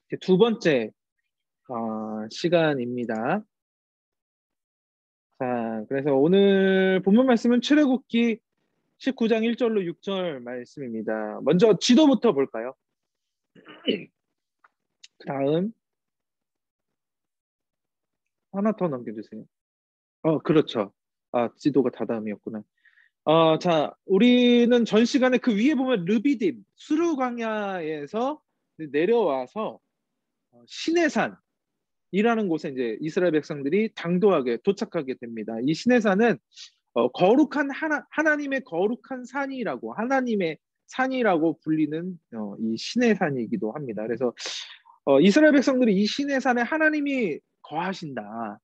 이제 두 번째 시간입니다. 자, 그래서 오늘 본문 말씀은 출애굽기 19장 1절로 6절 말씀입니다. 먼저 지도부터 볼까요? 그 다음 하나 더 넘겨주세요. 그렇죠. 지도가 다다음이었구나. 자, 우리는 전 시간에 그 위에 보면 르비딤, 수르 광야에서 내려와서 시내산이라는 곳에 이제 이스라엘 백성들이 당도하게 도착하게 됩니다. 이 시내산은 거룩한 하나님의 거룩한 산이라고 하나님의 산이라고 불리는 이 시내산이기도 합니다. 그래서 이스라엘 백성들이 이 시내산에 하나님이 거하신다.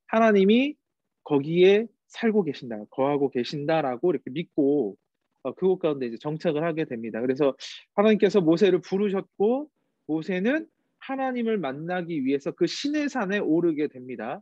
하나님이 거기에 살고 계신다, 거하고 계신다라고 이렇게 믿고 그곳 가운데 이제 정착을 하게 됩니다. 그래서 하나님께서 모세를 부르셨고 모세는 하나님을 만나기 위해서 그 시내산에 오르게 됩니다.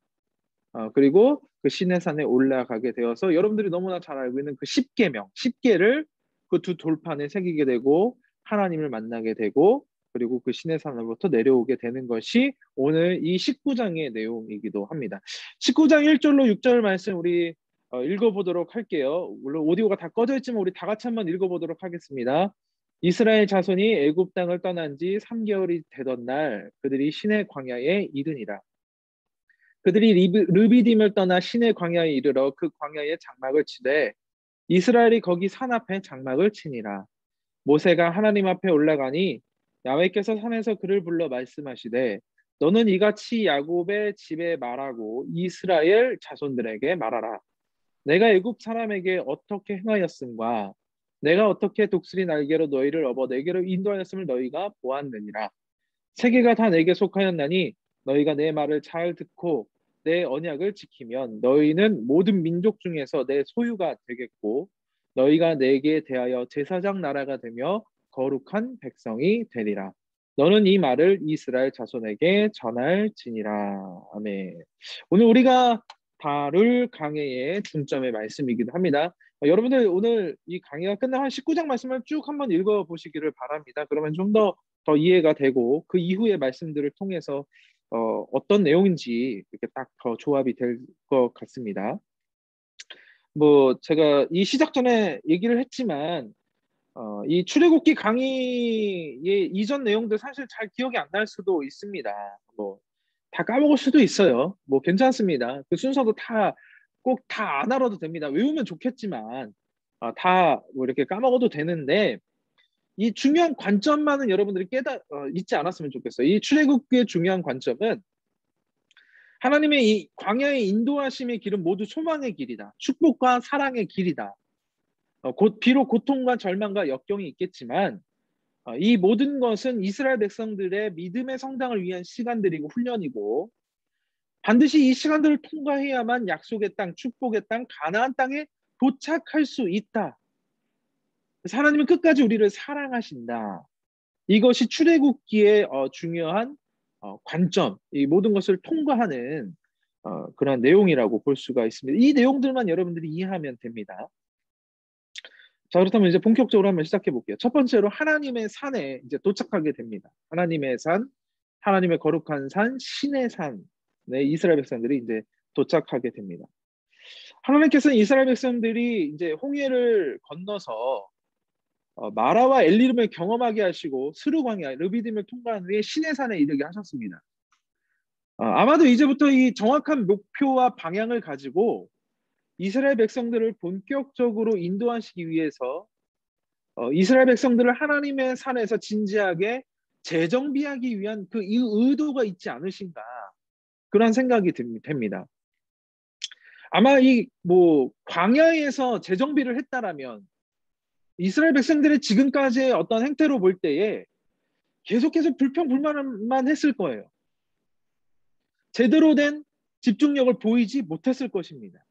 그리고 그 시내산에 올라가게 되어서 여러분들이 너무나 잘 알고 있는 그 10계명, 10계를 그 두 돌판에 새기게 되고 하나님을 만나게 되고 그리고 그 시내산으로부터 내려오게 되는 것이 오늘 이 19장의 내용이기도 합니다. 19장 1절로 6절 말씀 우리 읽어보도록 할게요. 물론 오디오가 다 꺼져 있지만 우리 다 같이 한번 읽어보도록 하겠습니다. 이스라엘 자손이 애굽 땅을 떠난 지 3개월이 되던 날 그들이 시내 광야에 이르니라. 그들이 르비딤을 떠나 시내 광야에 이르러 그 광야에 장막을 치되 이스라엘이 거기 산 앞에 장막을 치니라. 모세가 하나님 앞에 올라가니 야훼께서 산에서 그를 불러 말씀하시되 너는 이같이 야곱의 집에 말하고 이스라엘 자손들에게 말하라. 내가 애굽 사람에게 어떻게 행하였음과 내가 어떻게 독수리 날개로 너희를 업어 내게로 인도하였음을 너희가 보았느니라. 세계가 다 내게 속하였나니 너희가 내 말을 잘 듣고 내 언약을 지키면 너희는 모든 민족 중에서 내 소유가 되겠고 너희가 내게 대하여 제사장 나라가 되며 거룩한 백성이 되리라. 너는 이 말을 이스라엘 자손에게 전할지니라. 아멘. 오늘 우리가 다룰 강해의 중점의 말씀이기도 합니다. 여러분들 오늘 이 강의가 끝나면 한 19장 말씀을 쭉 한번 읽어보시기를 바랍니다. 그러면 좀 더 이해가 되고 그 이후의 말씀들을 통해서 어떤 내용인지 이렇게 딱 더 조합이 될 것 같습니다. 뭐 제가 이 시작 전에 얘기를 했지만 이 출애굽기 강의의 이전 내용들 사실 잘 기억이 안 날 수도 있습니다. 뭐 다 까먹을 수도 있어요. 뭐 괜찮습니다. 그 순서도 다 꼭 다 안 알아도 됩니다. 외우면 좋겠지만 다뭐 이렇게 까먹어도 되는데 이 중요한 관점만은 여러분들이 잊지 않았으면 좋겠어요. 이 출애굽기의 중요한 관점은 하나님의 이 광야의 인도하심의 길은 모두 소망의 길이다. 축복과 사랑의 길이다. 비록 고통과 절망과 역경이 있겠지만 이 모든 것은 이스라엘 백성들의 믿음의 성장을 위한 시간들이고 훈련이고 반드시 이 시간들을 통과해야만 약속의 땅, 축복의 땅, 가나안 땅에 도착할 수 있다. 그래서 하나님은 끝까지 우리를 사랑하신다. 이것이 출애굽기의 중요한 관점, 이 모든 것을 통과하는 그런 내용이라고 볼 수가 있습니다. 이 내용들만 여러분들이 이해하면 됩니다. 자, 그렇다면 이제 본격적으로 한번 시작해 볼게요. 첫 번째로 하나님의 산에 이제 도착하게 됩니다. 하나님의 산, 하나님의 거룩한 산, 신의 산에 이스라엘 백성들이 이제 도착하게 됩니다. 하나님께서는 이스라엘 백성들이 이제 홍해를 건너서 마라와 엘리름을 경험하게 하시고 스루 광야, 르비딤을 통과한 후에 신의 산에 이르게 하셨습니다. 아마도 이제부터 이 정확한 목표와 방향을 가지고 이스라엘 백성들을 본격적으로 인도하시기 위해서 이스라엘 백성들을 하나님의 산에서 진지하게 재정비하기 위한 그 이 의도가 있지 않으신가 그런 생각이 됩니다. 아마 이 뭐 광야에서 재정비를 했다라면 이스라엘 백성들의 지금까지의 어떤 행태로 볼 때에 계속해서 불평불만만 했을 거예요. 제대로 된 집중력을 보이지 못했을 것입니다.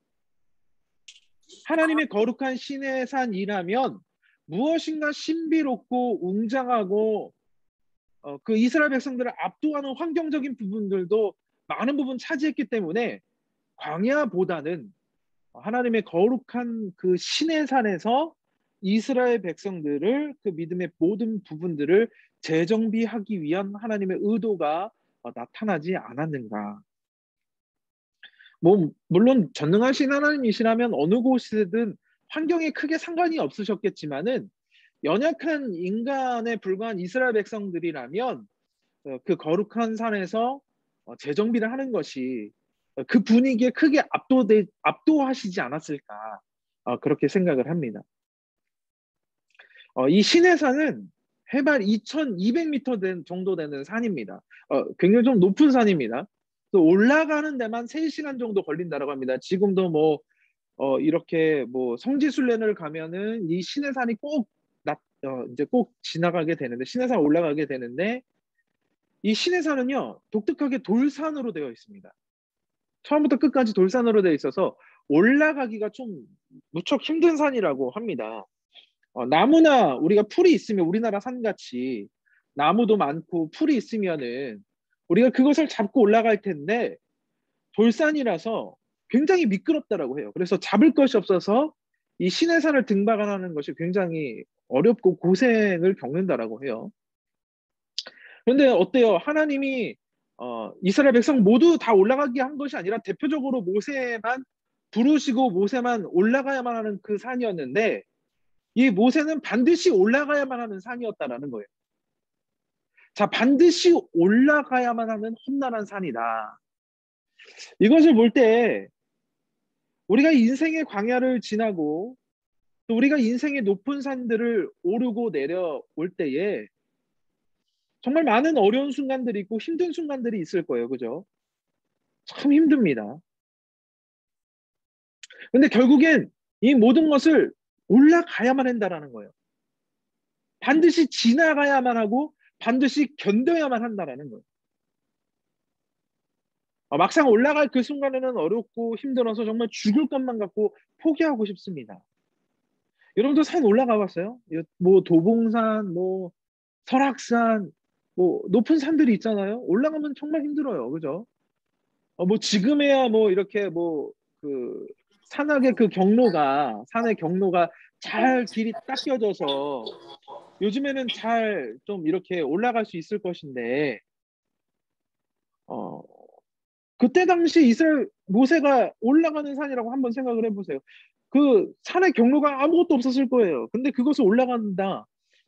하나님의 거룩한 신의 산이라면 무엇인가 신비롭고 웅장하고 그 이스라엘 백성들을 압도하는 환경적인 부분들도 많은 부분 차지했기 때문에 광야보다는 하나님의 거룩한 그 신의 산에서 이스라엘 백성들을 그 믿음의 모든 부분들을 재정비하기 위한 하나님의 의도가 나타나지 않았는가? 뭐 물론 전능하신 하나님이시라면 어느 곳이든 환경에 크게 상관이 없으셨겠지만은 연약한 인간에 불과한 이스라엘 백성들이라면 그 거룩한 산에서 재정비를 하는 것이 그 분위기에 크게 압도하시지 않았을까 그렇게 생각을 합니다. 이 시내산은 해발 2,200m 정도 되는 산입니다. 굉장히 좀 높은 산입니다. 또 올라가는 데만 3시간 정도 걸린다고 합니다. 지금도 뭐 이렇게 뭐 성지순례를 가면은 이 시내산이 이제 꼭 지나가게 되는데 시내산 올라가게 되는데 이 시내산은요 독특하게 돌산으로 되어 있습니다. 처음부터 끝까지 돌산으로 되어 있어서 올라가기가 좀 무척 힘든 산이라고 합니다. 나무나 우리가 풀이 있으면 우리나라 산같이 나무도 많고 풀이 있으면은 우리가 그것을 잡고 올라갈 텐데 돌산이라서 굉장히 미끄럽다라고 해요. 그래서 잡을 것이 없어서 이 시내산을 등반하는 것이 굉장히 어렵고 고생을 겪는다라고 해요. 그런데 어때요? 하나님이 이스라엘 백성 모두 다 올라가게 한 것이 아니라 대표적으로 모세만 부르시고 모세만 올라가야만 하는 그 산이었는데 이 모세는 반드시 올라가야만 하는 산이었다라는 거예요. 자, 반드시 올라가야만 하는 험난한 산이다. 이것을 볼 때 우리가 인생의 광야를 지나고 또 우리가 인생의 높은 산들을 오르고 내려올 때에 정말 많은 어려운 순간들이 있고 힘든 순간들이 있을 거예요. 그죠? 참 힘듭니다. 근데 결국엔 이 모든 것을 올라가야만 한다라는 거예요. 반드시 지나가야만 하고 반드시 견뎌야만 한다라는 거예요. 막상 올라갈 그 순간에는 어렵고 힘들어서 정말 죽을 것만 같고 포기하고 싶습니다. 여러분도 산 올라가 봤어요? 뭐 도봉산, 뭐 설악산, 뭐 높은 산들이 있잖아요. 올라가면 정말 힘들어요. 그죠? 뭐 지금에야 뭐 이렇게 뭐 그 산악의 그 경로가 산의 경로가 잘 길이 닦여져서 요즘에는 잘 좀 이렇게 올라갈 수 있을 것인데 어 그때 당시 이스라엘 모세가 올라가는 산이라고 한번 생각을 해보세요. 그 산의 경로가 아무것도 없었을 거예요. 근데 그것을 올라간다.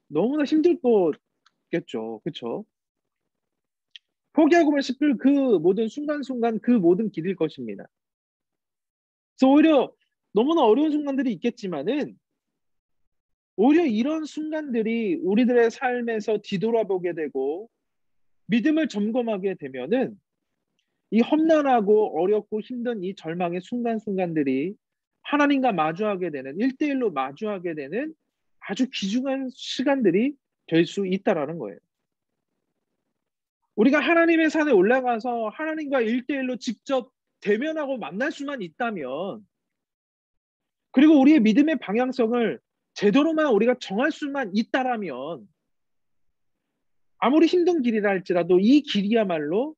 너무나 힘들 거겠죠. 그렇죠? 포기하고만 싶을 그 모든 순간순간 그 모든 길일 것입니다. 그래서 오히려 너무나 어려운 순간들이 있겠지만은 오히려 이런 순간들이 우리들의 삶에서 뒤돌아보게 되고 믿음을 점검하게 되면은 이 험난하고 어렵고 힘든 이 절망의 순간순간들이 하나님과 마주하게 되는 1대1로 마주하게 되는 아주 귀중한 시간들이 될 수 있다라는 거예요. 우리가 하나님의 산에 올라가서 하나님과 1대1로 직접 대면하고 만날 수만 있다면 그리고 우리의 믿음의 방향성을 제대로만 우리가 정할 수만 있다라면 아무리 힘든 길이라 할지라도 이 길이야말로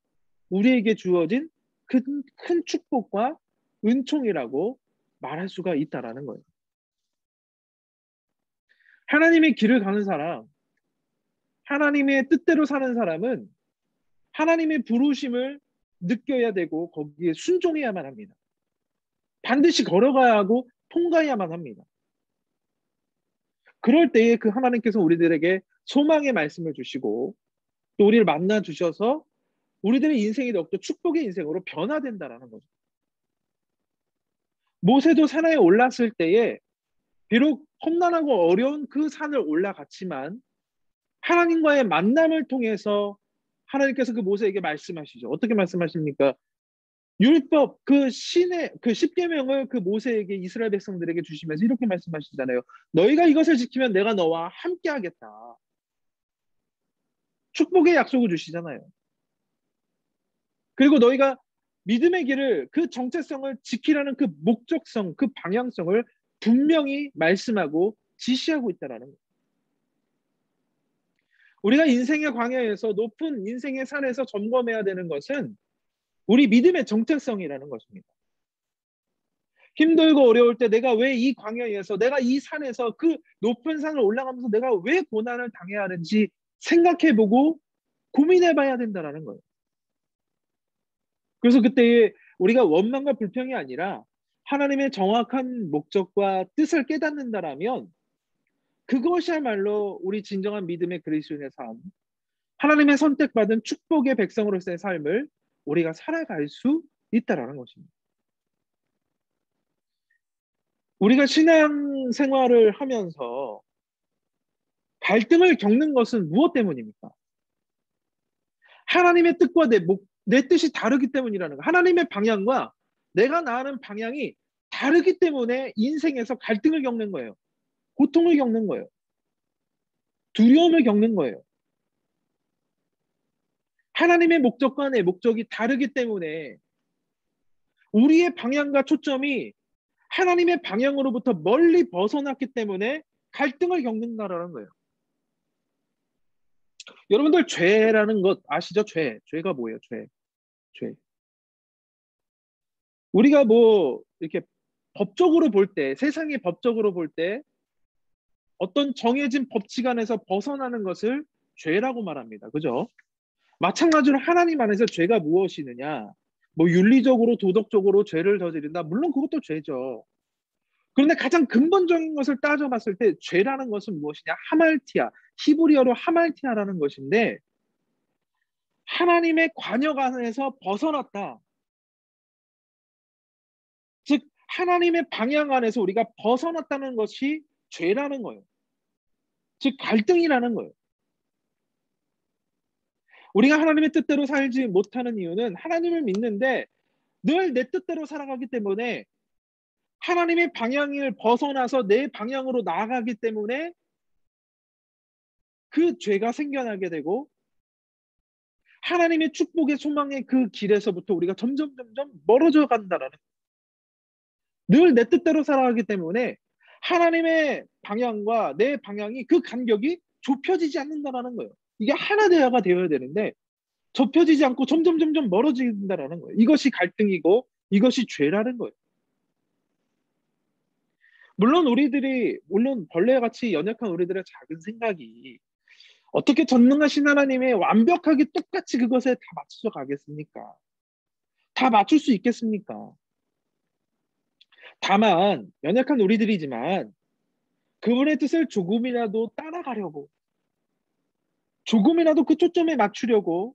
우리에게 주어진 큰 축복과 은총이라고 말할 수가 있다라는 거예요. 하나님의 길을 가는 사람, 하나님의 뜻대로 사는 사람은 하나님의 부르심을 느껴야 되고 거기에 순종해야만 합니다. 반드시 걸어가야 하고 통과해야만 합니다. 그럴 때에 그 하나님께서 우리들에게 소망의 말씀을 주시고 또 우리를 만나 주셔서 우리들의 인생이 더욱더 축복의 인생으로 변화된다라는 거죠. 모세도 산에 올랐을 때에 비록 험난하고 어려운 그 산을 올라갔지만 하나님과의 만남을 통해서 하나님께서 그 모세에게 말씀하시죠. 어떻게 말씀하십니까? 율법 그 신의 그 십계명을 그 모세에게 이스라엘 백성들에게 주시면서 이렇게 말씀하시잖아요. 너희가 이것을 지키면 내가 너와 함께 하겠다. 축복의 약속을 주시잖아요. 그리고 너희가 믿음의 길을 그 정체성을 지키라는 그 목적성, 그 방향성을 분명히 말씀하고 지시하고 있다라는 거예요. 우리가 인생의 광야에서 높은 인생의 산에서 점검해야 되는 것은 우리 믿음의 정체성이라는 것입니다. 힘들고 어려울 때 내가 왜 이 광야에서, 내가 이 산에서, 그 높은 산을 올라가면서 내가 왜 고난을 당해야 하는지 생각해보고 고민해봐야 된다는 거예요. 그래서 그때 우리가 원망과 불평이 아니라 하나님의 정확한 목적과 뜻을 깨닫는다라면 그것이야말로 우리 진정한 믿음의 그리스도인의 삶, 하나님의 선택받은 축복의 백성으로서의 삶을 우리가 살아갈 수 있다라는 것입니다. 우리가 신앙 생활을 하면서 갈등을 겪는 것은 무엇 때문입니까? 하나님의 뜻과 내 뜻이 다르기 때문이라는 거. 하나님의 방향과 내가 나아가는 방향이 다르기 때문에 인생에서 갈등을 겪는 거예요. 고통을 겪는 거예요. 두려움을 겪는 거예요. 하나님의 목적과 내 목적이 다르기 때문에 우리의 방향과 초점이 하나님의 방향으로부터 멀리 벗어났기 때문에 갈등을 겪는다라는 거예요. 여러분들 죄라는 것 아시죠? 죄가 뭐예요? 죄. 우리가 뭐 이렇게 법적으로 볼 때, 세상의 법적으로 볼 때 어떤 정해진 법칙 안에서 벗어나는 것을 죄라고 말합니다. 그죠? 마찬가지로 하나님 안에서 죄가 무엇이느냐? 뭐 윤리적으로 도덕적으로 죄를 저지른다. 물론 그것도 죄죠. 그런데 가장 근본적인 것을 따져봤을 때 죄라는 것은 무엇이냐? 하말티아, 히브리어로 하말티아라는 것인데 하나님의 관역 안에서 벗어났다. 즉 하나님의 방향 안에서 우리가 벗어났다는 것이 죄라는 거예요. 즉 갈등이라는 거예요. 우리가 하나님의 뜻대로 살지 못하는 이유는 하나님을 믿는데 늘 내 뜻대로 살아가기 때문에 하나님의 방향을 벗어나서 내 방향으로 나아가기 때문에 그 죄가 생겨나게 되고 하나님의 축복의 소망의 그 길에서부터 우리가 점점 멀어져 간다라는, 늘 내 뜻대로 살아가기 때문에 하나님의 방향과 내 방향이 그 간격이 좁혀지지 않는다라는 거예요. 이게 하나 되어야 되는데 좁혀지지 않고 점점 멀어진다라는 거예요. 이것이 갈등이고 이것이 죄라는 거예요. 물론 벌레와 같이 연약한 우리들의 작은 생각이 어떻게 전능하신 하나님의 완벽하게 똑같이 그것에 다 맞춰서 가겠습니까? 다 맞출 수 있겠습니까? 다만 연약한 우리들이지만 그분의 뜻을 조금이라도 따라가려고, 조금이라도 그 초점에 맞추려고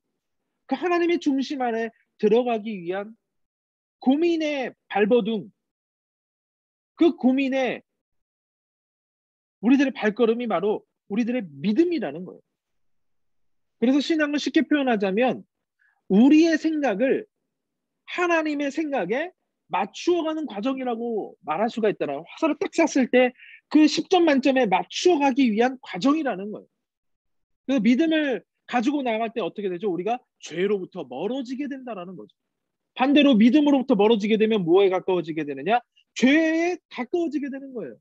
그 하나님의 중심 안에 들어가기 위한 고민의 발버둥, 그 고민의 우리들의 발걸음이 바로 우리들의 믿음이라는 거예요. 그래서 신앙을 쉽게 표현하자면 우리의 생각을 하나님의 생각에 맞추어가는 과정이라고 말할 수가 있더라. 화살을 딱 쐈을 때 그 10점 만점에 맞추어가기 위한 과정이라는 거예요. 그래서 믿음을 가지고 나갈 때 어떻게 되죠? 우리가 죄로부터 멀어지게 된다라는 거죠. 반대로 믿음으로부터 멀어지게 되면 뭐에 가까워지게 되느냐? 죄에 가까워지게 되는 거예요.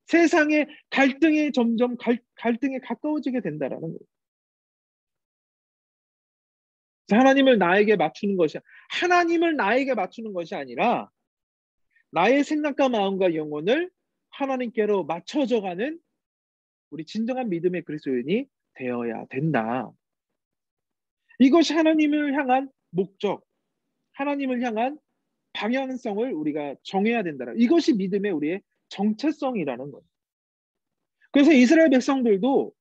세상의 갈등에 갈등에 가까워지게 된다라는 거예요. 하나님을 나에게 맞추는 것이 아니라 나의 생각과 마음과 영혼을 하나님께로 맞춰져 가는 우리 진정한 믿음의 그리스도인이 되어야 된다. 이것이 하나님을 향한 목적, 하나님을 향한 방향성을 우리가 정해야 된다. 이것이 믿음의 우리의 정체성이라는 거예요. 그래서 이스라엘 백성들도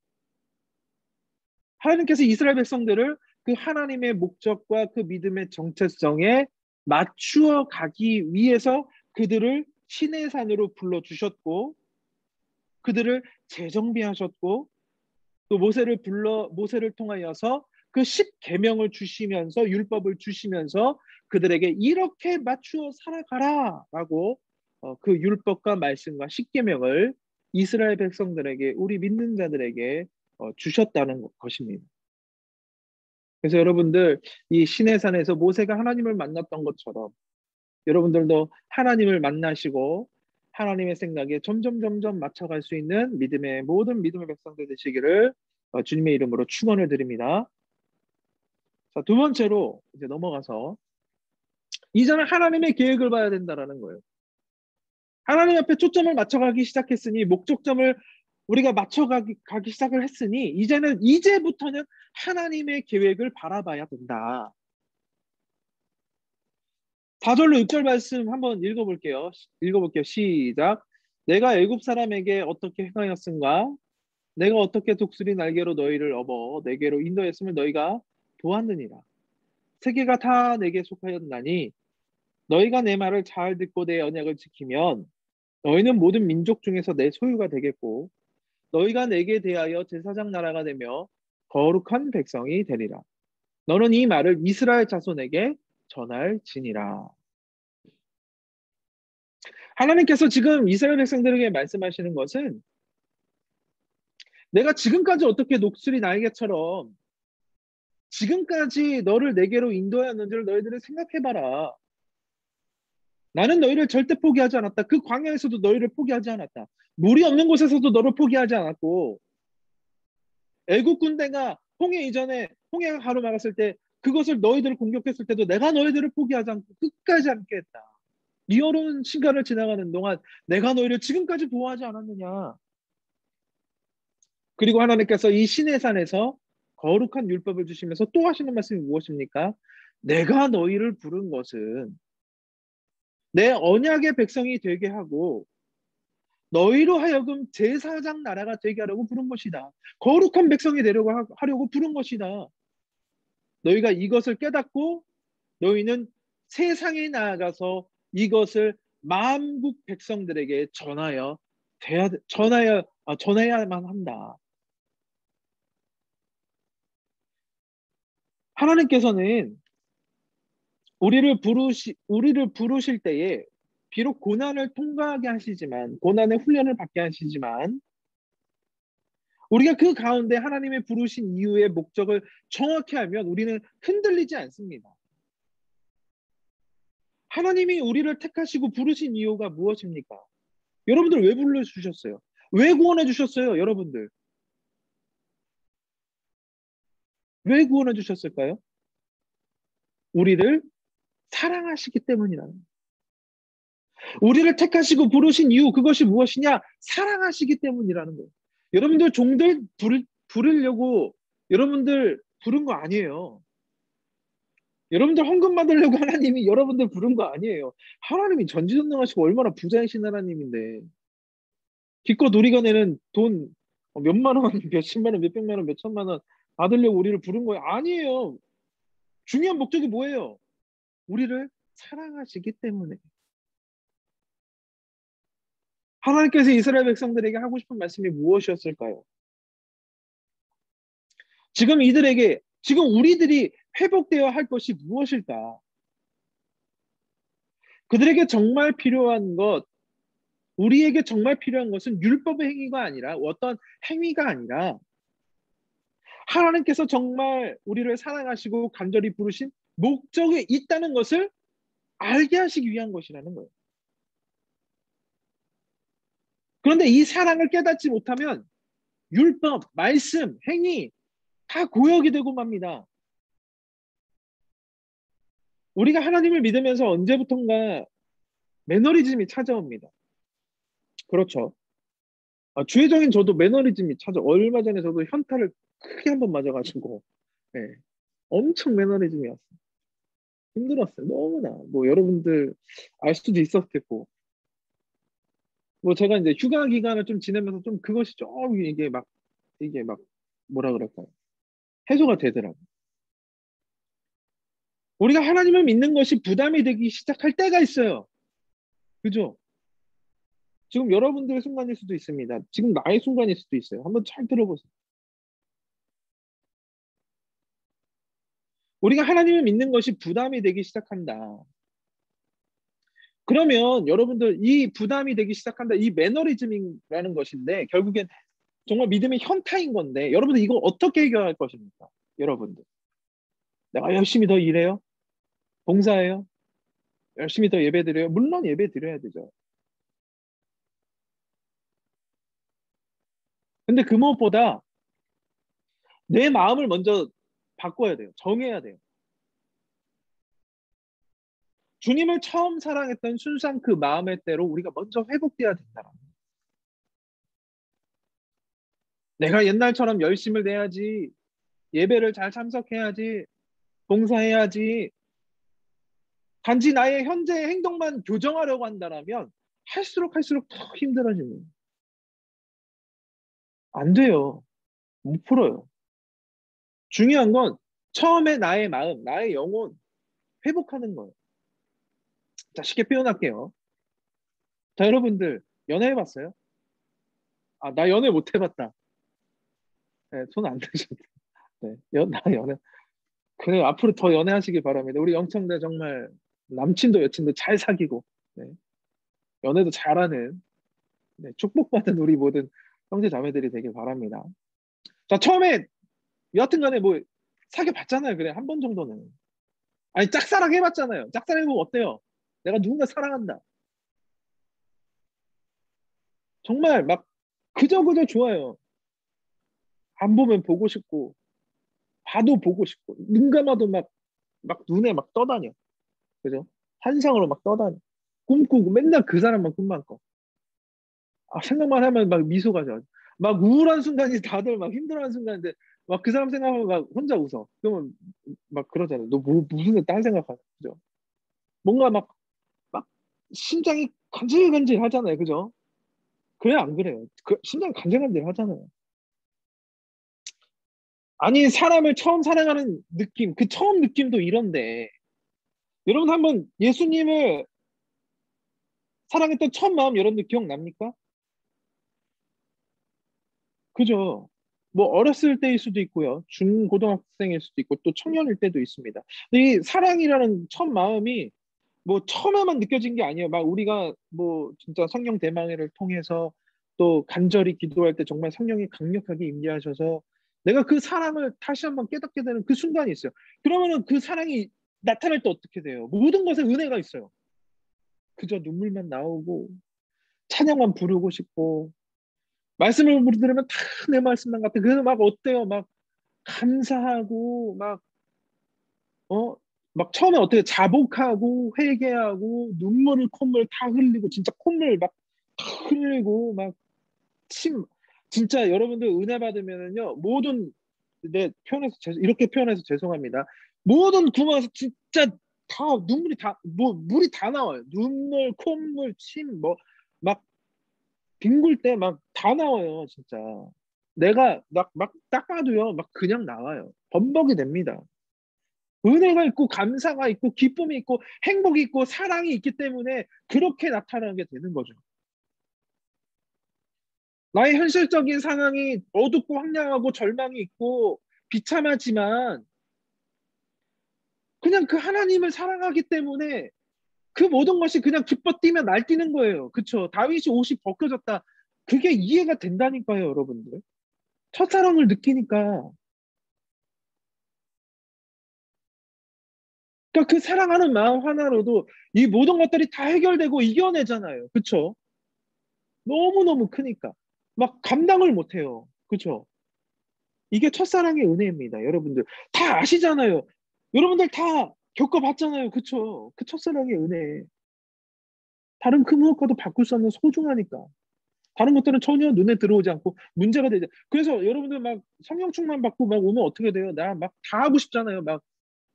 하나님께서 이스라엘 백성들을 그 하나님의 목적과 그 믿음의 정체성에 맞추어 가기 위해서 그들을 시내 산으로 불러주셨고 그들을 재정비하셨고 또 모세를 통하여서 그 10계명을 주시면서 율법을 주시면서 그들에게 이렇게 맞추어 살아가라라고 그 율법과 말씀과 10계명을 이스라엘 백성들에게, 우리 믿는 자들에게 주셨다는 것입니다. 그래서 여러분들 이 시내산에서 모세가 하나님을 만났던 것처럼 여러분들도 하나님을 만나시고 하나님의 생각에 점점 맞춰갈 수 있는 모든 믿음의 백성들 되시기를 주님의 이름으로 축원을 드립니다. 자, 두 번째로 이제 넘어가서 이제는 하나님의 계획을 봐야 된다라는 거예요. 하나님 앞에 초점을 맞춰가기 시작했으니, 목적점을 우리가 가기 시작을 했으니, 이제부터는 하나님의 계획을 바라봐야 된다. 4절로 6절 말씀 한번 읽어볼게요. 시작. 내가 애굽 사람에게 어떻게 행하였은가? 내가 어떻게 독수리 날개로 너희를 업어 내게로 인도했음을 너희가 보았느니라. 세계가 다 내게 속하였나니 너희가 내 말을 잘 듣고 내 언약을 지키면 너희는 모든 민족 중에서 내 소유가 되겠고 너희가 내게 대하여 제사장 나라가 되며 거룩한 백성이 되리라. 너는 이 말을 이스라엘 자손에게 전할지니라. 하나님께서 지금 이스라엘 백성들에게 말씀하시는 것은, 내가 지금까지 어떻게 녹슬이 날개처럼 지금까지 너를 내게로 인도하였는지를 너희들은 생각해봐라. 나는 너희를 절대 포기하지 않았다. 그 광야에서도 너희를 포기하지 않았다. 물이 없는 곳에서도 너를 포기하지 않았고, 애국 군대가 홍해 이전에 홍해가 가로막았을 때 그것을 너희들을 공격했을 때도 내가 너희들을 포기하지 않고 끝까지 함께 했다. 이 어려운 시간을 지나가는 동안 내가 너희를 지금까지 보호하지 않았느냐. 그리고 하나님께서 이 시내산에서 거룩한 율법을 주시면서 또 하시는 말씀이 무엇입니까? 내가 너희를 부른 것은 내 언약의 백성이 되게 하고 너희로 하여금 제사장 나라가 되게 하려고 부른 것이다. 거룩한 백성이 되려고 하려고 부른 것이다. 너희가 이것을 깨닫고 너희는 세상에 나아가서 이것을 만국 백성들에게 전해야만 한다. 하나님께서는 우리를 부르실 때에 비록 고난을 통과하게 하시지만, 고난의 훈련을 받게 하시지만, 우리가 그 가운데 하나님의 부르신 이유의 목적을 정확히 알면 우리는 흔들리지 않습니다. 하나님이 우리를 택하시고 부르신 이유가 무엇입니까? 여러분들 왜 불러주셨어요? 왜 구원해 주셨어요? 여러분들 왜 구원해 주셨을까요? 우리를 사랑하시기 때문이라는 거예요. 우리를 택하시고 부르신 이유, 그것이 무엇이냐? 사랑하시기 때문이라는 거예요. 여러분들 종들 부르려고 여러분들 부른 거 아니에요. 여러분들 헌금 받으려고 하나님이 여러분들 부른 거 아니에요. 하나님이 전지전능하시고 얼마나 부자이신 하나님인데 기껏 우리가 내는 돈 몇만 원, 몇십만 원, 몇백만 원, 몇천만 원 받으려고 우리를 부른 거예요. 아니에요. 중요한 목적이 뭐예요? 우리를 사랑하시기 때문에. 하나님께서 이스라엘 백성들에게 하고 싶은 말씀이 무엇이었을까요? 지금 우리들이 회복되어야 할 것이 무엇일까? 그들에게 정말 필요한 것, 우리에게 정말 필요한 것은 율법의 행위가 아니라 어떤 행위가 아니라 하나님께서 정말 우리를 사랑하시고 간절히 부르신 목적이 있다는 것을 알게 하시기 위한 것이라는 거예요. 그런데 이 사랑을 깨닫지 못하면 율법, 말씀, 행위 다 고역이 되고 맙니다. 우리가 하나님을 믿으면서 언제부턴가 매너리즘이 찾아옵니다. 그렇죠. 주의적인 저도 매너리즘이 얼마 전에 저도 현타를 크게 한번 맞아가지고, 네, 엄청 매너리즘이었어요. 힘들었어요. 너무나. 뭐 여러분들 알 수도 있었겠고. 뭐 제가 이제 휴가 기간을 좀 지내면서 좀 그것이 좀 이게 막 뭐라 그럴까요? 해소가 되더라고요. 우리가 하나님을 믿는 것이 부담이 되기 시작할 때가 있어요. 그죠? 지금 여러분들의 순간일 수도 있습니다. 지금 나의 순간일 수도 있어요. 한번 잘 들어보세요. 우리가 하나님을 믿는 것이 부담이 되기 시작한다. 그러면 여러분들 이 부담이 되기 시작한다. 이 매너리즘이라는 것인데 결국엔 정말 믿음의 현타인 건데 여러분들 이거 어떻게 해결할 것입니까? 여러분들. 내가 열심히 더 일해요? 봉사해요? 열심히 더 예배 드려요? 물론 예배 드려야 되죠. 근데 그 무엇보다 내 마음을 먼저 바꿔야 돼요. 정해야 돼요. 주님을 처음 사랑했던 순수한 그 마음의 때로 우리가 먼저 회복돼야 된다. 내가 옛날처럼 열심을 내야지, 예배를 잘 참석해야지, 봉사해야지, 단지 나의 현재의 행동만 교정하려고 한다면 할수록 더 힘들어집니다. 안 돼요. 못 풀어요. 중요한 건 처음에 나의 마음, 나의 영혼 회복하는 거예요. 자, 쉽게 표현할게요. 자, 여러분들 연애해봤어요? 아, 나 연애 못 해봤다. 네, 손 안 드셨다. 네, 나 연애. 그래, 앞으로 더 연애하시길 바랍니다. 우리 영청대 정말 남친도 여친도 잘 사귀고, 네, 연애도 잘하는, 네, 축복받은 우리 모든 형제 자매들이 되길 바랍니다. 자, 처음에 여하튼 간에 뭐 사귀어 봤잖아요. 그래, 한 번 정도는. 아니, 짝사랑 해봤잖아요. 짝사랑 해보면 어때요? 내가 누군가 사랑한다. 정말 막 그저 좋아요. 안 보면 보고 싶고, 봐도 보고 싶고, 눈 감아도 막 눈에 막 떠다녀. 그죠? 환상으로 막 떠다녀. 꿈꾸고 맨날 그 사람만 꿈만 꿔. 아, 생각만 하면 막 미소가 져. 막 우울한 순간이 다들 막 힘들어하는 순간인데 막 그 사람 생각하면 막 혼자 웃어. 그러면 막 그러잖아. 너 무슨 딴 생각하냐. 그죠? 뭔가 막 심장이 간질간질 하잖아요. 그죠? 그래, 안 그래요? 그 심장이 간질간질 하잖아요. 아니, 사람을 처음 사랑하는 느낌, 그 처음 느낌도 이런데, 여러분 한번 예수님을 사랑했던 첫 마음 여러분들 기억납니까? 그죠? 뭐 어렸을 때일 수도 있고요. 중고등학생일 수도 있고 또 청년일 때도 있습니다. 이 사랑이라는 첫 마음이 뭐 처음에만 느껴진 게 아니에요. 막 우리가 뭐 진짜 성령 대망회를 통해서 또 간절히 기도할 때 정말 성령이 강력하게 임재하셔서 내가 그 사랑을 다시 한번 깨닫게 되는 그 순간이 있어요. 그러면은 그 사랑이 나타날 때 어떻게 돼요? 모든 것에 은혜가 있어요. 그저 눈물만 나오고 찬양만 부르고 싶고 말씀을 들으면 다 내 말씀만 같아. 그래서 막 어때요? 막 감사하고 어? 막 처음에 어떻게 자복하고 회개하고 눈물을 콧물 다 흘리고 진짜 콧물 막 흘리고 막 침 진짜 여러분들 은혜 받으면은요 모든 내 표현해서 이렇게 표현해서 죄송합니다. 모든 구멍에서 진짜 다 눈물이 다 뭐 물이 다 나와요. 눈물, 콧물, 침 뭐 막 뒹굴 때 막 다 나와요 진짜. 내가 막 닦아도요 막 그냥 나와요. 범벅이 됩니다. 은혜가 있고 감사가 있고 기쁨이 있고 행복이 있고 사랑이 있기 때문에 그렇게 나타나게 되는 거죠. 나의 현실적인 상황이 어둡고 황량하고 절망이 있고 비참하지만 그냥 그 하나님을 사랑하기 때문에 그 모든 것이 그냥 기뻐 뛰며 날뛰는 거예요. 그쵸? 다윗이 옷이 벗겨졌다. 그게 이해가 된다니까요, 여러분들. 첫사랑을 느끼니까. 그러니까 그 사랑하는 마음 하나로도 이 모든 것들이 다 해결되고 이겨내잖아요. 그쵸? 너무너무 크니까. 막 감당을 못해요. 그쵸? 이게 첫사랑의 은혜입니다. 여러분들 다 아시잖아요. 여러분들 다 겪어봤잖아요. 그쵸? 그 첫사랑의 은혜. 다른 그 무엇과도 바꿀 수 없는 소중하니까. 다른 것들은 전혀 눈에 들어오지 않고 문제가 되죠. 그래서 여러분들 막 성령 충만 받고 막 오면 어떻게 돼요? 나 막 다 하고 싶잖아요.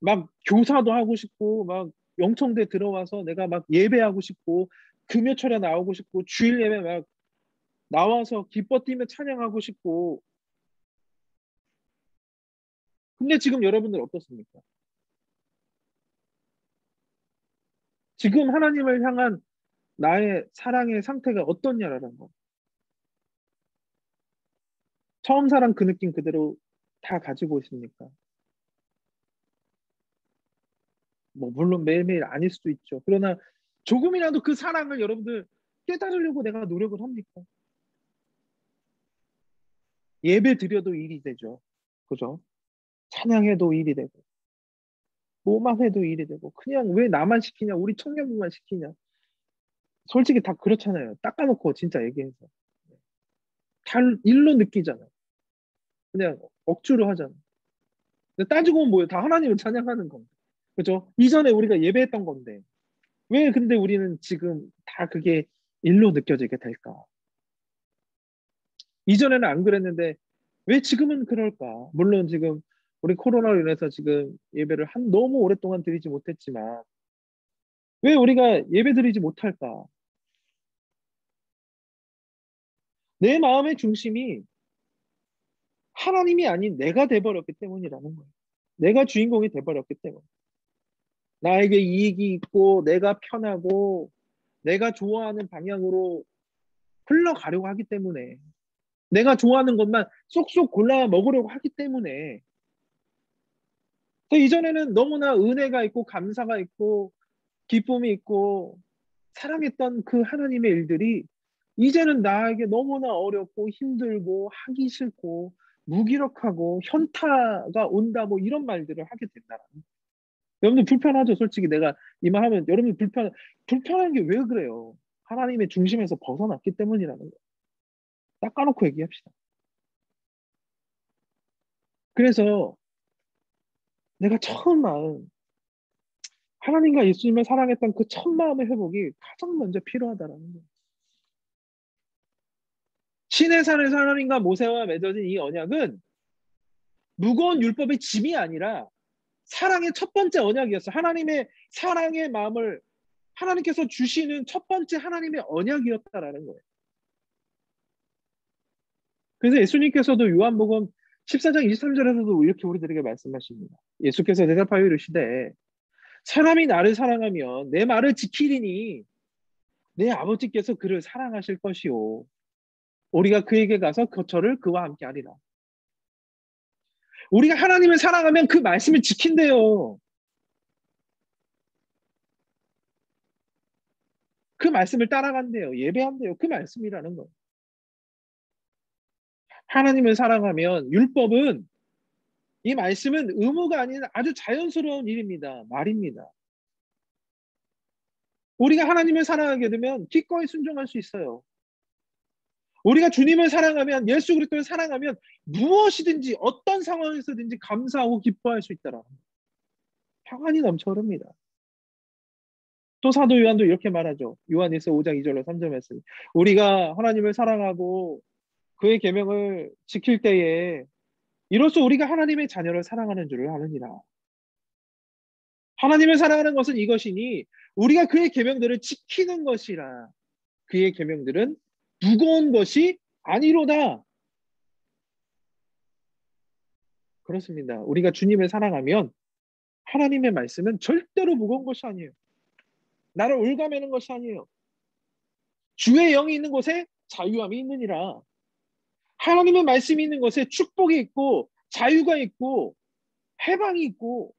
막 교사도 하고 싶고 막 영청대 들어와서 내가 막 예배하고 싶고 금요철에 나오고 싶고 주일 예배 막 나와서 기뻐 뛰며 찬양하고 싶고 근데 지금 여러분들 어떻습니까? 지금 하나님을 향한 나의 사랑의 상태가 어떻냐라는 거. 처음 사랑 그 느낌 그대로 다 가지고 있습니까? 뭐 물론 매일매일 아닐 수도 있죠. 그러나 조금이라도 그 사랑을 여러분들 깨달으려고 내가 노력을 합니까? 예배 드려도 일이 되죠. 그죠? 찬양해도 일이 되고 뭐만 해도 일이 되고 그냥 왜 나만 시키냐 우리 청년부만 시키냐 솔직히 다 그렇잖아요. 닦아놓고 진짜 얘기해서 잘 일로 느끼잖아요. 그냥 억지로 하잖아요. 근데 따지고 보면 뭐예요? 다 하나님을 찬양하는 건데 그죠? 이전에 우리가 예배했던 건데 왜 근데 우리는 지금 다 그게 일로 느껴지게 될까? 이전에는 안 그랬는데 왜 지금은 그럴까? 물론 지금 우리 코로나로 인해서 지금 예배를 너무 오랫동안 드리지 못했지만 왜 우리가 예배 드리지 못할까? 내 마음의 중심이 하나님이 아닌 내가 돼버렸기 때문이라는 거예요. 내가 주인공이 돼버렸기 때문에. 나에게 이익이 있고 내가 편하고 내가 좋아하는 방향으로 흘러가려고 하기 때문에 내가 좋아하는 것만 쏙쏙 골라 먹으려고 하기 때문에 이전에는 너무나 은혜가 있고 감사가 있고 기쁨이 있고 사랑했던 그 하나님의 일들이 이제는 나에게 너무나 어렵고 힘들고 하기 싫고 무기력하고 현타가 온다 뭐 이런 말들을 하게 된다라는 거예요. 여러분들 불편하죠? 솔직히 내가 이 말 하면 여러분들 불편한 게 왜 그래요? 하나님의 중심에서 벗어났기 때문이라는 거예요. 딱 까놓고 얘기합시다. 그래서 내가 처음 마음 하나님과 예수님을 사랑했던 그 첫 마음의 회복이 가장 먼저 필요하다라는 거예요. 신의 산에서 하나님과 모세와 맺어진 이 언약은 무거운 율법의 짐이 아니라 사랑의 첫 번째 언약이었어요. 하나님의 사랑의 마음을 하나님께서 주시는 첫 번째 하나님의 언약이었다라는 거예요. 그래서 예수님께서도 요한복음 14장 23절에서도 이렇게 우리들에게 말씀하십니다. 예수께서 대답하여 이르시되 사람이 나를 사랑하면 내 말을 지키리니 내 아버지께서 그를 사랑하실 것이요 우리가 그에게 가서 저를 그와 함께 하리라. 우리가 하나님을 사랑하면 그 말씀을 지킨대요. 그 말씀을 따라간대요. 예배한대요. 그 말씀이라는 거예요. 하나님을 사랑하면 율법은 이 말씀은 의무가 아닌 아주 자연스러운 일입니다. 말입니다. 우리가 하나님을 사랑하게 되면 기꺼이 순종할 수 있어요. 우리가 주님을 사랑하면 예수 그리스도를 사랑하면 무엇이든지 어떤 상황에서든지 감사하고 기뻐할 수 있다라. 평안이 넘쳐 흐릅니다. 또 사도 요한도 이렇게 말하죠. 요한일서 5장 2절로 3절 말씀. 우리가 하나님을 사랑하고 그의 계명을 지킬 때에 이로써 우리가 하나님의 자녀를 사랑하는 줄을 아느니라. 하나님을 사랑하는 것은 이것이니 우리가 그의 계명들을 지키는 것이라. 그의 계명들은 무거운 것이 아니로다. 그렇습니다. 우리가 주님을 사랑하면 하나님의 말씀은 절대로 무거운 것이 아니에요. 나를 올가매는 것이 아니에요. 주의 영이 있는 곳에 자유함이 있느니라. 하나님의 말씀이 있는 곳에 축복이 있고 자유가 있고 해방이 있고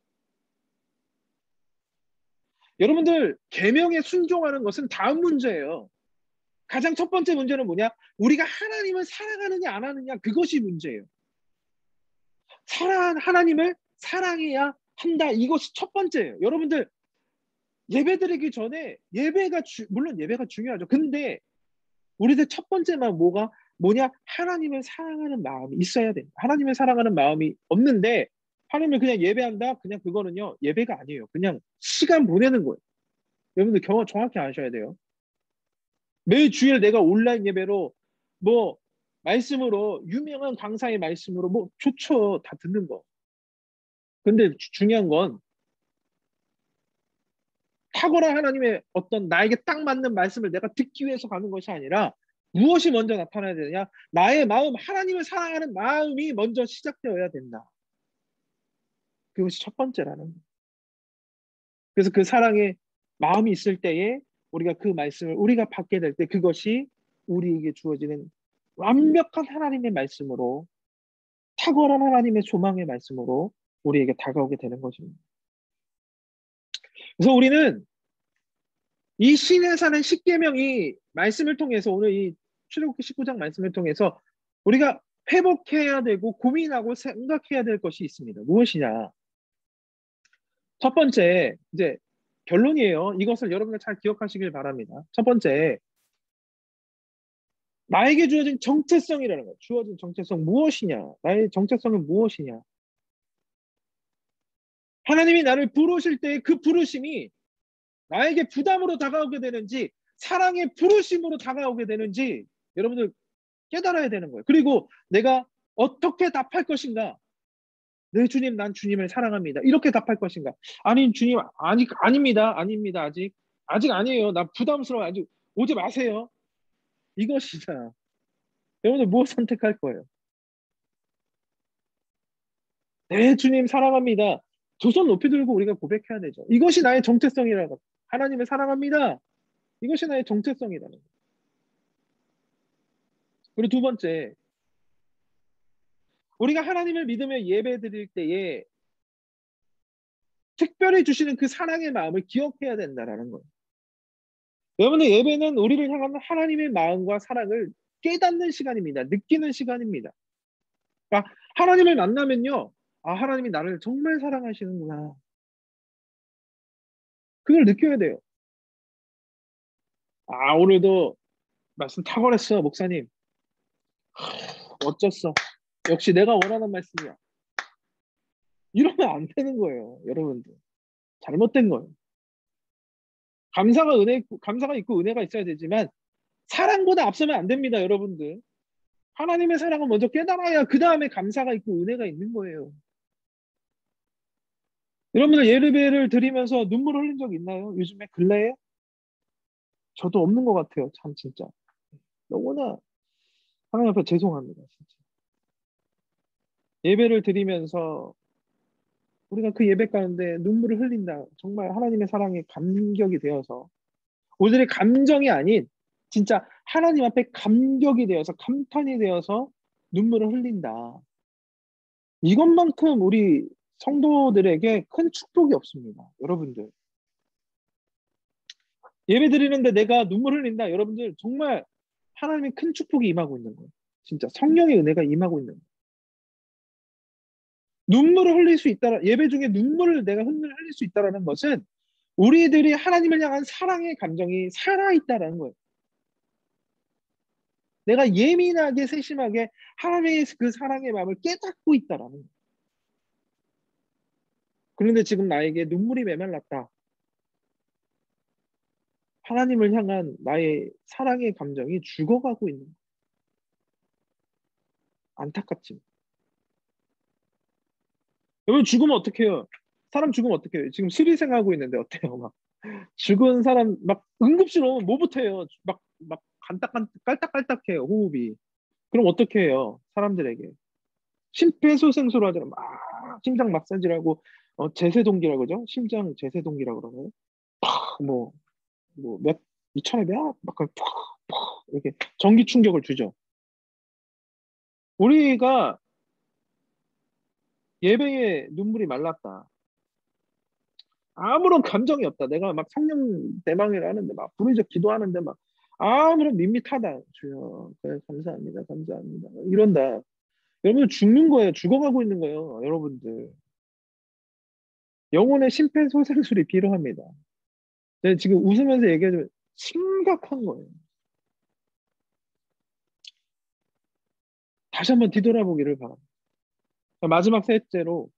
여러분들 계명에 순종하는 것은 다음 문제예요. 가장 첫 번째 문제는 뭐냐? 우리가 하나님을 사랑하느냐 안 하느냐 그것이 문제예요. 하나님을 사랑해야 한다. 이것이 첫 번째예요. 여러분들 예배 드리기 전에 물론 예배가 중요하죠. 근데 우리들 첫 번째만 뭐냐? 하나님을 사랑하는 마음이 있어야 돼요. 하나님을 사랑하는 마음이 없는데 하나님을 그냥 예배한다? 그냥 그거는요. 예배가 아니에요. 그냥 시간 보내는 거예요. 여러분들 경험 정확히 아셔야 돼요. 매일 주일 내가 온라인 예배로 뭐 말씀으로 유명한 강사의 말씀으로 뭐 좋죠. 다 듣는 거. 근데 중요한 건 탁월한 하나님의 어떤 나에게 딱 맞는 말씀을 내가 듣기 위해서 가는 것이 아니라 무엇이 먼저 나타나야 되느냐? 나의 마음, 하나님을 사랑하는 마음이 먼저 시작되어야 된다. 그것이 첫 번째라는 거예요. 그래서 그 사랑의 마음이 있을 때에 우리가 그 말씀을 우리가 받게 될 때 그것이 우리에게 주어지는 완벽한 하나님의 말씀으로 탁월한 하나님의 소망의 말씀으로 우리에게 다가오게 되는 것입니다. 그래서 우리는 이 신에 사는 십계명이 말씀을 통해서 오늘 이 출애굽기 19장 말씀을 통해서 우리가 회복해야 되고 고민하고 생각해야 될 것이 있습니다. 무엇이냐? 첫 번째, 이제 결론이에요. 이것을 여러분들 잘 기억하시길 바랍니다. 첫 번째, 나에게 주어진 정체성이라는 거예요. 주어진 정체성 무엇이냐? 나의 정체성은 무엇이냐? 하나님이 나를 부르실 때 그 부르심이 나에게 부담으로 다가오게 되는지 사랑의 부르심으로 다가오게 되는지 여러분들 깨달아야 되는 거예요. 그리고 내가 어떻게 답할 것인가? 네, 주님, 난 주님을 사랑합니다. 이렇게 답할 것인가? 아니, 주님, 아닙니다. 아닙니다. 아직 아니에요. 나 부담스러워. 아직 오지 마세요. 이것이잖아. 여러분들 무엇 선택할 거예요? 네, 주님, 사랑합니다. 두 손 높이 들고 우리가 고백해야 되죠. 이것이 나의 정체성이라고. 하나님을 사랑합니다. 이것이 나의 정체성이라는 거예요. 그리고 두 번째, 우리가 하나님을 믿으며 예배 드릴 때에 특별히 주시는 그 사랑의 마음을 기억해야 된다는 거예요. 여러분의 예배는 우리를 향한 하나님의 마음과 사랑을 깨닫는 시간입니다. 느끼는 시간입니다. 그러니까 하나님을 만나면요. 아, 하나님이 나를 정말 사랑하시는구나. 그걸 느껴야 돼요. 아, 오늘도 말씀 탁월했어, 목사님. 어쩌어. 역시 내가 원하는 말씀이야. 이러면 안 되는 거예요, 여러분들. 잘못된 거예요. 감사가 있고 은혜가 있어야 되지만 사랑보다 앞서면 안 됩니다, 여러분들. 하나님의 사랑을 먼저 깨달아야 그 다음에 감사가 있고 은혜가 있는 거예요. 여러분들 예배를 드리면서 눈물 흘린 적 있나요? 요즘에 근래에? 저도 없는 것 같아요. 참 진짜. 너무나 하나님 앞에 죄송합니다. 진짜. 예배를 드리면서 우리가 그 예배 가운데 눈물을 흘린다. 정말 하나님의 사랑에 감격이 되어서 오늘의 감정이 아닌 진짜 하나님 앞에 감격이 되어서 감탄이 되어서 눈물을 흘린다. 이것만큼 우리 성도들에게 큰 축복이 없습니다. 여러분들. 예배 드리는데 내가 눈물 흘린다. 여러분들 정말 하나님의 큰 축복이 임하고 있는 거예요. 진짜 성령의 은혜가 임하고 있는 거예요. 눈물을 흘릴 수 있다. 예배 중에 눈물을 내가 흘릴 수 있다는 것은 우리들이 하나님을 향한 사랑의 감정이 살아있다는 거예요. 내가 예민하게 세심하게 하나님의 그 사랑의 마음을 깨닫고 있다라는 거예요. 그런데 지금 나에게 눈물이 메말랐다. 하나님을 향한 나의 사랑의 감정이 죽어가고 있는 거예요. 안타깝지. 여러분 죽으면 어떡해요? 사람 죽으면 어떡해요? 지금 실의생하고 있는데 어때요? 막 죽은 사람 막 응급실 오면 뭐부터 해요? 막 깔딱깔딱해요 호흡이. 그럼 어떻게 해요? 사람들에게 심폐소생술을 하잖아. 막 심장 마사지라고 제세동기라고 그러죠? 심장 제세동기라고 그러나요? 뭐 몇 2,000회야? 막 이렇게 전기 충격을 주죠. 우리가 예배에 눈물이 말랐다. 아무런 감정이 없다. 내가 막 성령 대망회를 하는데 막 부르짖어 기도하는데 막 아무런 밋밋하다. 주여, 그래, 감사합니다. 감사합니다. 이런다. 여러분 죽는 거예요. 죽어가고 있는 거예요. 여러분들. 영혼의 심폐소생술이 필요합니다. 제가 지금 웃으면서 얘기하지만 심각한 거예요. 다시 한번 뒤돌아보기를 바랍니다. 마지막 셋째로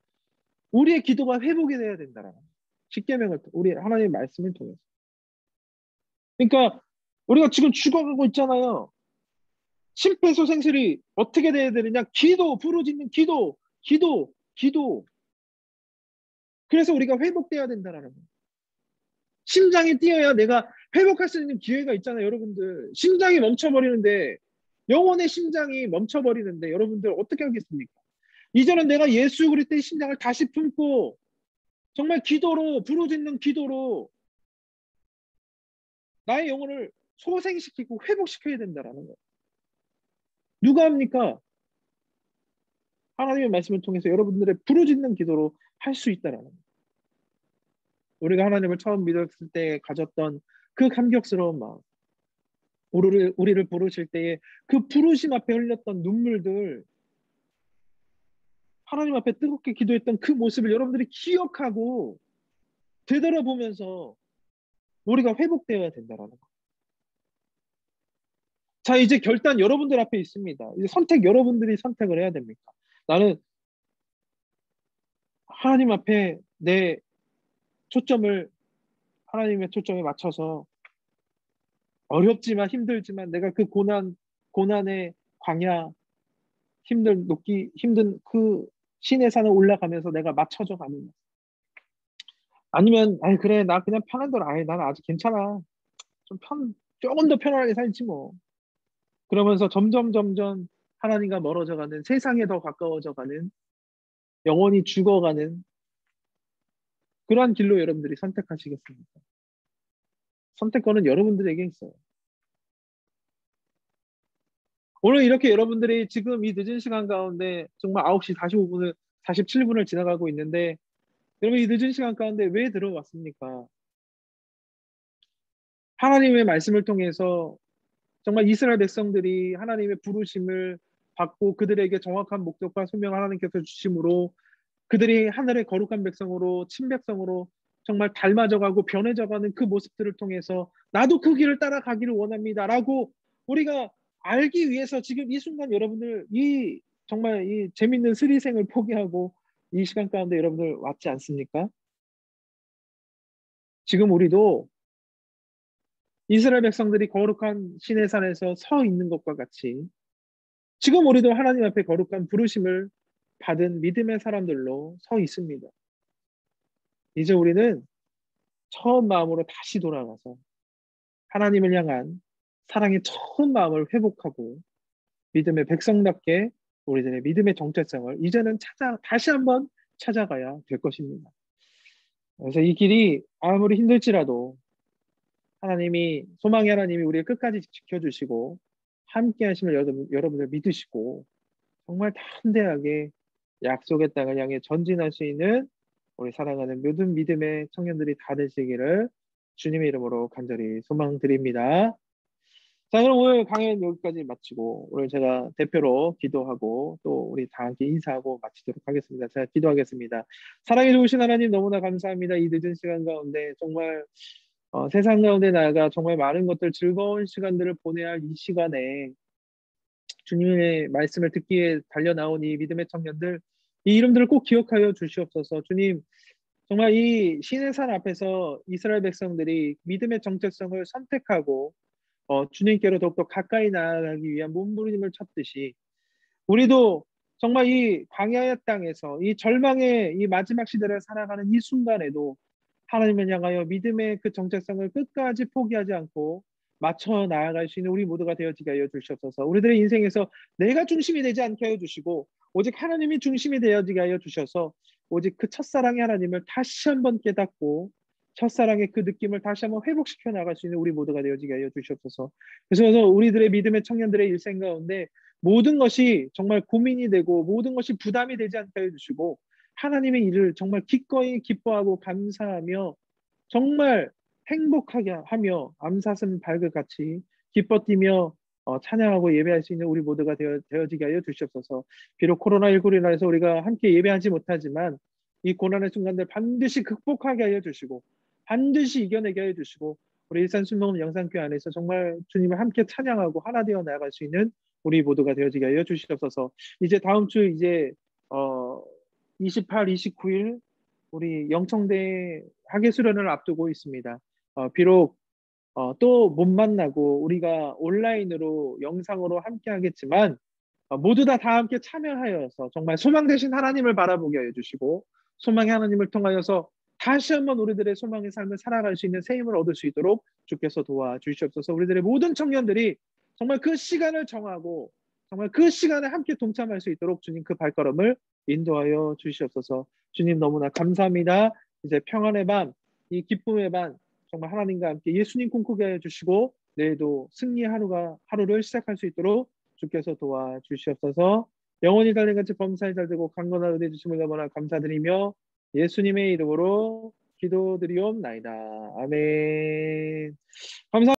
우리의 기도가 회복이 돼야 된다라는 거예요. 십계명을 우리 하나님의 말씀을 통해서. 그러니까 우리가 지금 죽어가고 있잖아요. 심폐소생술이 어떻게 돼야 되느냐? 기도, 부르짖는 기도. 그래서 우리가 회복돼야 된다라는 거예요. 심장이 뛰어야 내가 회복할 수 있는 기회가 있잖아요, 여러분들. 심장이 멈춰버리는데, 영혼의 심장이 멈춰버리는데, 여러분들 어떻게 하겠습니까? 이제는 내가 예수 그리스도의 심장을 다시 품고, 정말 기도로, 부르짖는 기도로 나의 영혼을 소생시키고 회복시켜야 된다라는 거예요. 누가 합니까? 하나님의 말씀을 통해서 여러분들의 부르짖는 기도로 할 수 있다라는 거예요. 우리가 하나님을 처음 믿었을 때 가졌던 그 감격스러운 마음, 우리를 부르실 때에 그 부르심 앞에 흘렸던 눈물들, 하나님 앞에 뜨겁게 기도했던 그 모습을 여러분들이 기억하고 되돌아보면서 우리가 회복되어야 된다라는 거예요. 자, 이제 결단 여러분들 앞에 있습니다. 이제 여러분들이 선택을 해야 됩니까? 나는 하나님 앞에 내 초점을 하나님의 초점에 맞춰서 어렵지만 힘들지만 내가 그 고난의 광야, 힘든 그 신의 산을 올라가면서 내가 맞춰져 가는. 아니면 아이 그래 나 그냥 편한 대로 아이 나는 아직 괜찮아. 조금 더 편안하게 살지 뭐. 그러면서 점점 하나님과 멀어져 가는, 세상에 더 가까워져 가는, 영원히 죽어가는 그러한 길로 여러분들이 선택하시겠습니까? 선택권은 여러분들에게 있어요. 오늘 이렇게 여러분들이 지금 이 늦은 시간 가운데 정말 9시 45분을 47분을 지나가고 있는데 여러분 이 늦은 시간 가운데 왜 들어왔습니까? 하나님의 말씀을 통해서 정말 이스라엘 백성들이 하나님의 부르심을 받고 그들에게 정확한 목적과 소명을 하나님께서 주심으로 그들이 하늘의 거룩한 백성으로 친백성으로 정말 닮아져가고 변해져가는 그 모습들을 통해서 나도 그 길을 따라가기를 원합니다라고 우리가 알기 위해서 지금 이 순간 여러분들 이 정말 이 재밌는 스리생을 포기하고 이 시간 가운데 여러분들 왔지 않습니까? 지금 우리도 이스라엘 백성들이 거룩한 시내 산에서 서 있는 것과 같이 지금 우리도 하나님 앞에 거룩한 부르심을 받은 믿음의 사람들로 서 있습니다. 이제 우리는 처음 마음으로 다시 돌아가서 하나님을 향한 사랑의 처음 마음을 회복하고 믿음의 백성답게 우리들의 믿음의 정체성을 이제는 다시 한번 찾아가야 될 것입니다. 그래서 이 길이 아무리 힘들지라도 소망의 하나님이 우리를 끝까지 지켜주시고 함께 하심을 여러분들 믿으시고 정말 담대하게 약속의 땅을 향해 전진할 수 있는 우리 사랑하는 모든 믿음의 청년들이 다 되시기를 주님의 이름으로 간절히 소망드립니다. 자, 그럼 오늘 강연 여기까지 마치고 오늘 제가 대표로 기도하고 또 우리 다 함께 인사하고 마치도록 하겠습니다. 제가 기도하겠습니다. 사랑해 주신 하나님 너무나 감사합니다. 이 늦은 시간 가운데 정말 세상 가운데 나아가 정말 많은 것들 즐거운 시간들을 보내야 할 이 시간에 주님의 말씀을 듣기에 달려나온 이 믿음의 청년들 이 이름들을 꼭 기억하여 주시옵소서. 주님 정말 이 신의 산 앞에서 이스라엘 백성들이 믿음의 정체성을 선택하고 주님께로 더욱더 가까이 나아가기 위한 몸부림을 쳤듯이 우리도 정말 이 광야의 땅에서 이 절망의 이 마지막 시대를 살아가는 이 순간에도 하나님을 향하여 믿음의 그 정체성을 끝까지 포기하지 않고 맞춰 나아갈 수 있는 우리 모두가 되어지게 하여 주시옵소서. 우리들의 인생에서 내가 중심이 되지 않게 하여 주시고 오직 하나님이 중심이 되어지게 하여 주셔서 오직 그 첫사랑의 하나님을 다시 한번 깨닫고 첫사랑의 그 느낌을 다시 한번 회복시켜 나갈 수 있는 우리 모두가 되어지게 하여 주시옵소서. 그래서 우리들의 믿음의 청년들의 일생 가운데 모든 것이 정말 고민이 되고 모든 것이 부담이 되지 않게 하여 주시고 하나님의 일을 정말 기꺼이 기뻐하고 감사하며 정말 행복하게 하며 암사슴 발그같이 기뻐 뛰며 찬양하고 예배할 수 있는 우리 모두가 되어지게 하여 주시옵소서. 비록 코로나19로 인해서 우리가 함께 예배하지 못하지만 이 고난의 순간들 반드시 극복하게 하여 주시고 반드시 이겨내게 하여 주시고 우리 일산순복음 영상교회 안에서 정말 주님을 함께 찬양하고 하나 되어 나아갈 수 있는 우리 모두가 되어지게 하여 주시옵소서. 이제 다음 주 이제 28, 29일 우리 영청대 학예 수련을 앞두고 있습니다. 비록 또 못 만나고 우리가 온라인으로 영상으로 함께 하겠지만 모두 다 함께 참여하여서 정말 소망 되신 하나님을 바라보게 하여 주시고 소망의 하나님을 통하여서 다시 한번 우리들의 소망의 삶을 살아갈 수 있는 새 힘을 얻을 수 있도록 주께서 도와주시옵소서. 우리들의 모든 청년들이 정말 그 시간을 정하고 정말 그 시간에 함께 동참할 수 있도록 주님 그 발걸음을 인도하여 주시옵소서. 주님 너무나 감사합니다. 이제 평안의 밤, 이 기쁨의 밤 정말 하나님과 함께 예수님 꿈꾸게 하여 주시고 내일도 승리의 하루를 시작할 수 있도록 주께서 도와주시옵소서. 영원히 달린같이 범사에 잘되고 강건한 은혜 주심을 너무나 감사드리며 예수님의 이름으로 기도드리옵나이다. 아멘. 감사합니다.